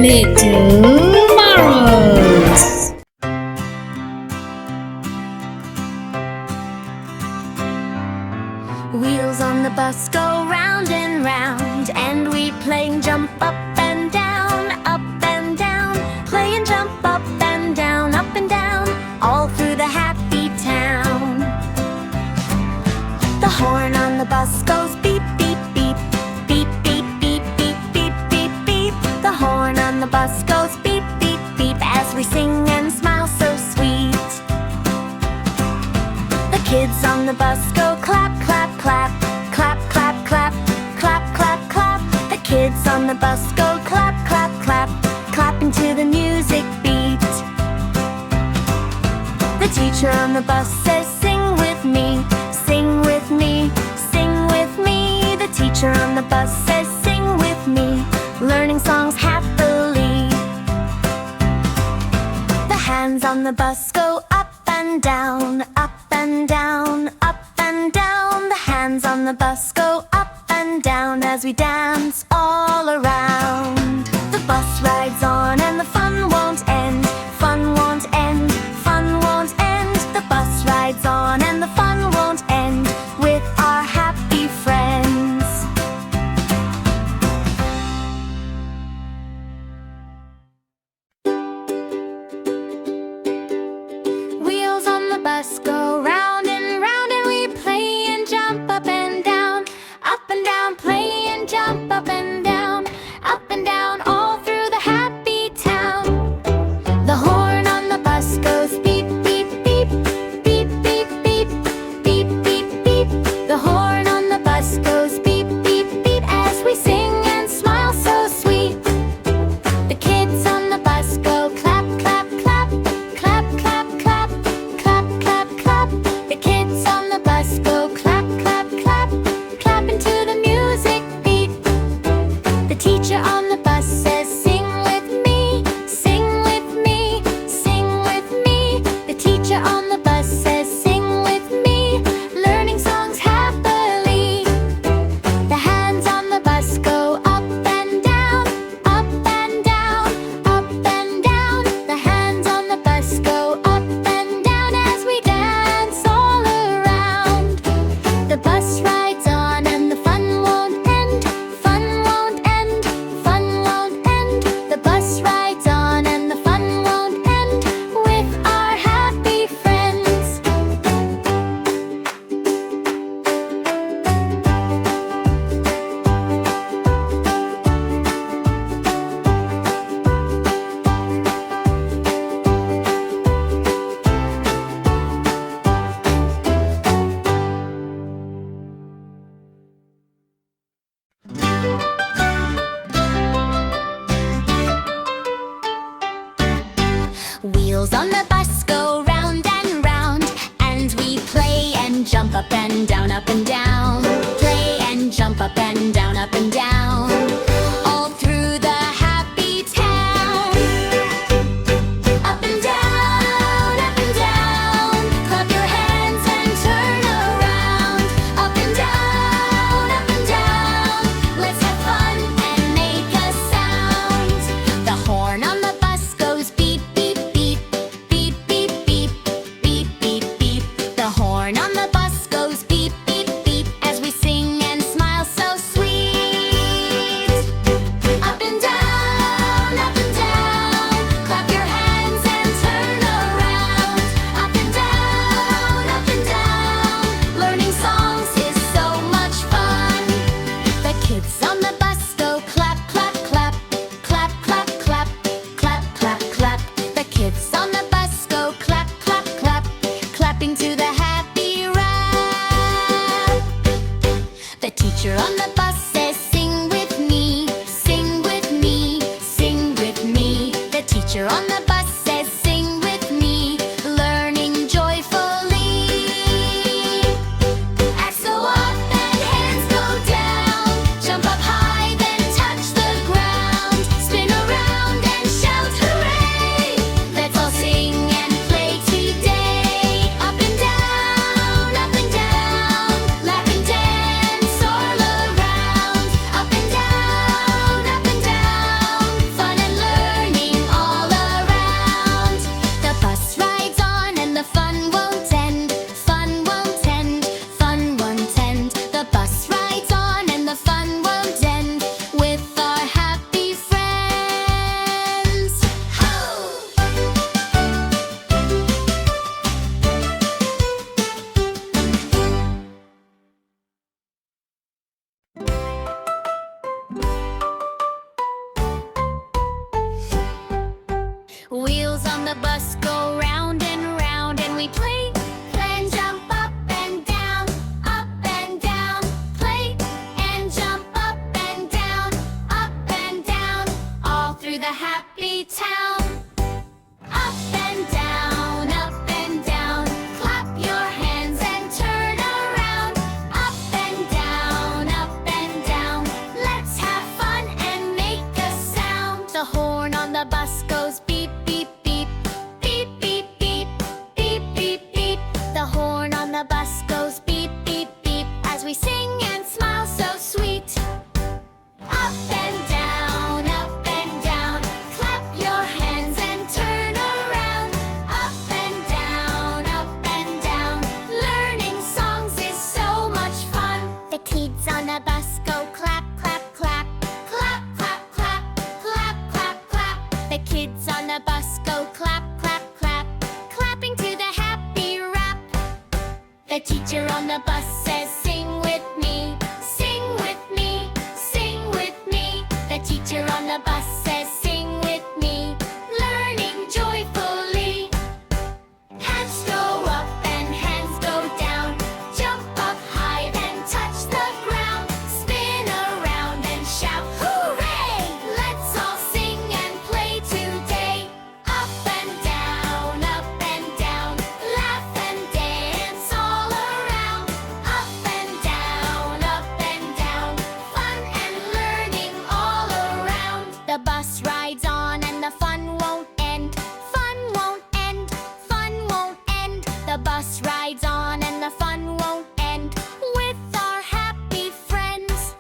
little marbles. Wheels on the bus go round and round, and we play and jump up and down, up and down. Play and jump up and down, all through the happy town. The horn on the bus goes beep, beep, beep, beep, beep, beep, beep, beep, beep, beep. The horn on the bus goes beep, beep, beep, as we sing and smile so sweet. The kids on the bus go clap, clap, clap, clap, clap, clap, clap, clap, clap. The kids on the bus go clap, clap, clap, clapping to the music beat. The teacher on the bus says, sing with me, sing with me, sing with me. The teacher on the bus says, sing with me, learning songs happily. The hands on the bus go up and down, up and down, up and down. The hands on the bus go up and down as we dance all around. The bus rides on and the fun won't end, fun won't end, fun won't end. The bus rides on and the fun won't end with our happy friends. Wheels on the bus go round and round, and we play and jump up and down, play and jump up and down, all through the happy town. The horn on the bus goes beep, beep, beep, beep, beep, beep, beep, beep, beep. The horn on the bus goes beep, beep, beep, as we sing and smile so sweet. The kids on the bus go clap, clap, clap, clap, clap, clap, clap, clap, clap. The kids on the bus go clap, clap, clap, clapping to the music beat. The teacher on the bus says, sing with me, sing with me, sing with me. The teacher on the bus says, sing with me, learning songs happily. The hands on the bus go up and down, up and down, up and down. The hands on the bus go up and down as we dance all around. The bus rides on and the fun won't end, fun won't end, fun through the happy town. Up and down, clap your hands and turn around. Up and down, let's have fun and make a sound. The horn on the bus goes beep, beep, beep, beep, beep, beep, beep, beep, beep. The horn on the bus goes beep, beep, beep, as we sing and smile so sweet. Up and down, clap your hands and turn around. Up and down, learning songs is so much fun. The kids on the bus go clap, clap, clap, clap, clap, clap, clap, clap, clap. The kids on the bus go clap, clap, clap, clapping to the happy rap. The teacher on the bus says, sing with me, sing with me, sing with me. The teacher on the bus says, sing with me, learning joyfully. Hands go up and hands go down, jump up high then touch the ground, spin around and shout, hooray! Let's all sing and play today. Up and down, laugh and dance all around. Up and down, fun and learning all around. The bus rides on and the fun won't end, fun won't end, fun won't end. The bus rides on and the fun won't end with our happy friends.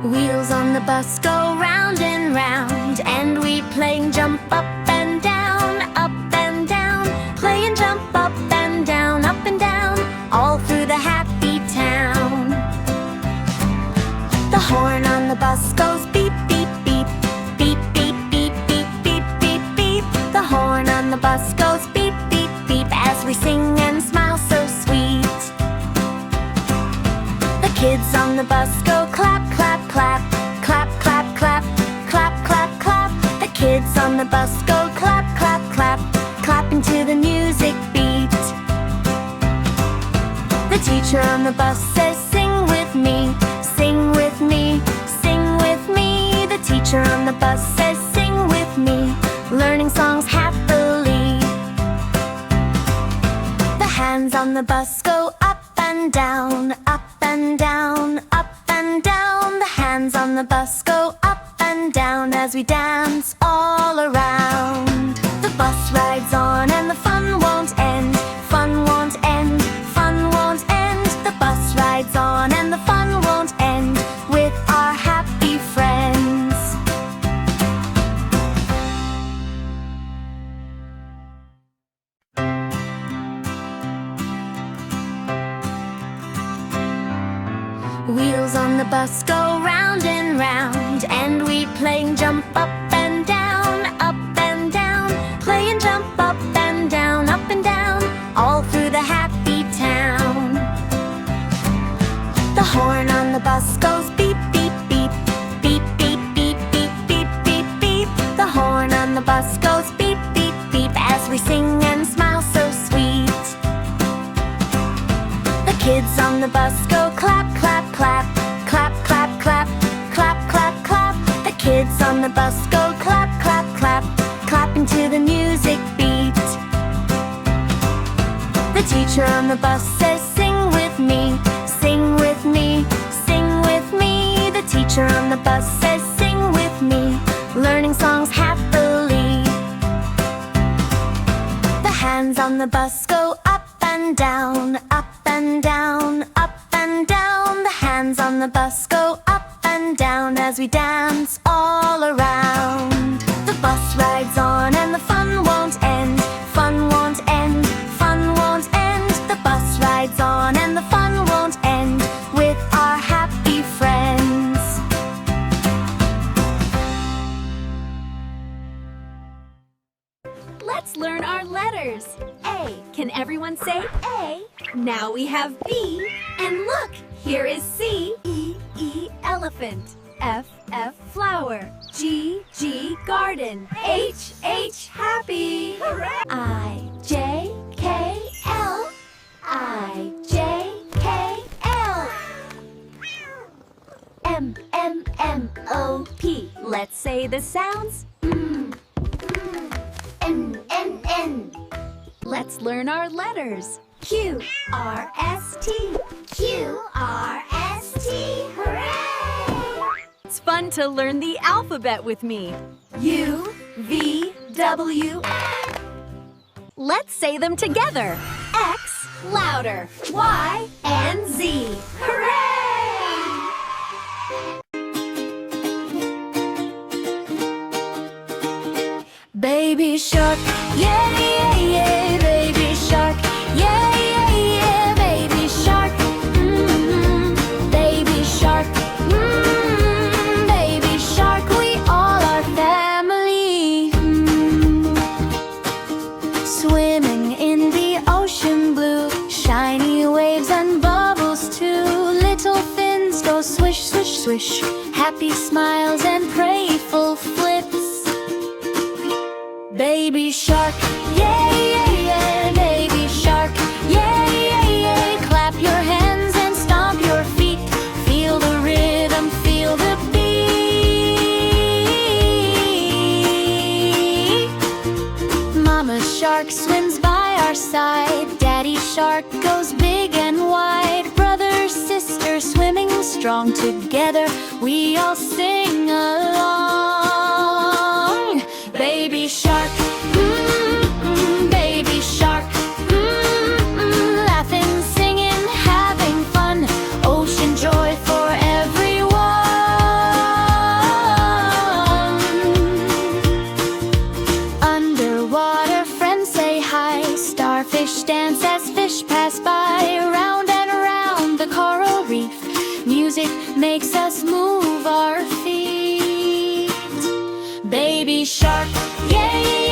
Wheels on the bus go round and round, and we play and jump up and down, play and jump up and down, all through the happy town. The horn on the bus goes beep, beep, beep, beep, beep, beep, beep, beep, beep, beep. The horn on the bus goes beep, beep, beep, as we sing and smile so sweet. The kids on the bus go clap, clap, clap, clap, clap, clap, clap, clap, clap. The kids on the bus go clap, clap, clap, clapping to the music beat. The teacher on the bus says, sing with me, sing with me, sing with me. The teacher on the bus says, sing with me, learning songs happily. The hands on the bus go up and down, up and down, up and down. The hands on the bus go up and down as we dance all around. The bus rides on and the fun won't end, fun won't end, fun won't end. The bus rides on and the fun won't end with our happy friends. Wheels on the bus go round and round, and we play and jump up and down, play and jump up and down, all through the happy town. The horn on the bus goes beep, beep, beep, beep, beep, beep, beep, beep, beep, beep. The horn on the bus goes beep, beep, beep, as we sing and smile so sweet. The kids on the bus go clap, clap, clap, clap, clap, clap, clap, clap, clap. The kids on the bus go clap, clap, clap, clapping to the music beat. The teacher on the bus says, sing with me, sing with me, sing with me. The teacher on the bus says, sing with me, learning songs happily. The hands on the bus go up and down, up and down, up and down. The hands on the bus go up and down as we dance all around. The bus rides on and the fun won't end, fun won't end, fun won't end. The bus rides on and the fun won't end with our happy friends. Let's learn our letters. A. Can everyone say A? Now we have B. And look, here is C. E, elephant. F flower. G garden. H happy. Hooray! I-J-K-L. I-J-K-L. M-M-M-O-P. Let's say the sounds. N. Let's learn our letters. Q-R-S-T. Q-R-S-T. Hooray! It's fun to learn the alphabet with me. U-V-W. Let's say them together. X, louder. Y and Z. Hooray! Baby shark, yeah, yeah, yeah, baby shark, yeah, yeah, yeah, baby shark, baby shark, baby shark, we all are family. Swimming in the ocean blue, shiny waves and bubbles too. Little fins go swish, swish, swish, happy smiles and playful flips. Baby shark, yeah, yeah, yeah, baby shark, yeah, yeah, yeah. Clap your hands and stomp your feet. Feel the rhythm, feel the beat. Mama shark swims by our side. Daddy shark goes big and wide. Brother, sister swimming strong together. We all sing along. Baby shark, baby shark, laughing, singing, having fun, ocean joy for everyone. Underwater friends say hi, starfish dance as fish pass by. Round and round the coral reef, music makes us move our feet. Baby shark, yeah, yeah.